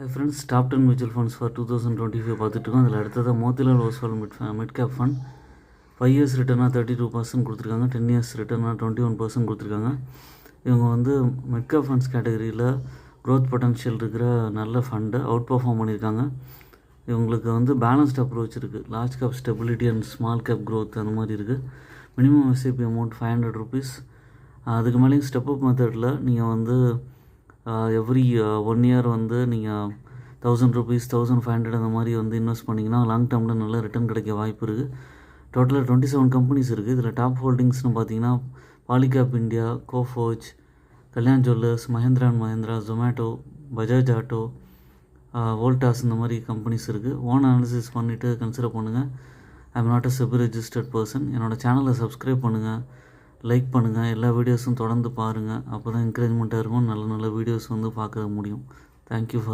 Hi friends, top 10 mutual funds for 2025 பார்த்துட்ருக்கோம். அதில் அடுத்ததாக Motilal Oswal mid cap fund 5 years ரிட்டர்னாக 32% கொடுத்துருக்காங்க. 10 years ரிட்டர்னாக 21% கொடுத்துருக்காங்க. இவங்க வந்து மிட் கேப் ஃபண்ட்ஸ் கேட்டகரியில் க்ரோத் பொட்டன்ஷியல் இருக்கிற நல்ல ஃபண்டு அவுட் பர்ஃபார்ம் பண்ணியிருக்காங்க. இவங்களுக்கு வந்து பேலன்ஸ்ட் அப்ரோச் இருக்குது. Large cap stability and small cap growth அந்த மாதிரி இருக்குது. Minimum SIP amount ₹500. அதுக்கு மேலேயும் ஸ்டெப் அப் மெத்தடில் நீங்கள் வந்து எவ்ரி 1 year வந்து நீங்கள் ₹1000 1500 அந்த மாதிரி வந்து இன்வெஸ்ட் பண்ணிங்கன்னா லாங் டேர்மில் நல்ல ரிட்டர்ன் கிடைக்க வாய்ப்பு இருக்குது. டோட்டலாக 27 கம்பெனிஸ் இருக்குது. இதில் டாப் ஹோல்டிங்ஸ்னு பார்த்தீங்கன்னா Polycab India, Coforge, Kalyan Jewellers, Mahindra and Mahindra, Zomato, Bajaj Auto, Voltas இந்த மாதிரி கம்பெனிஸ் இருக்குது. ஓன் அனாலிசிஸ் பண்ணிவிட்டு கன்சிடர் பண்ணுங்கள். I am not a SEBI registered person. என்னோடய சேனலை சப்ஸ்கிரைப் பண்ணுங்கள், லைக் பண்ணுங்கள், எல்லா வீடியோஸும் தொடர்ந்து பாருங்கள். அப்போ தான் என்கரேஜ்மெண்ட்டாக இருக்கும். நல்ல நல்ல வீடியோஸ் வந்து பார்க்க முடியும். Thank you for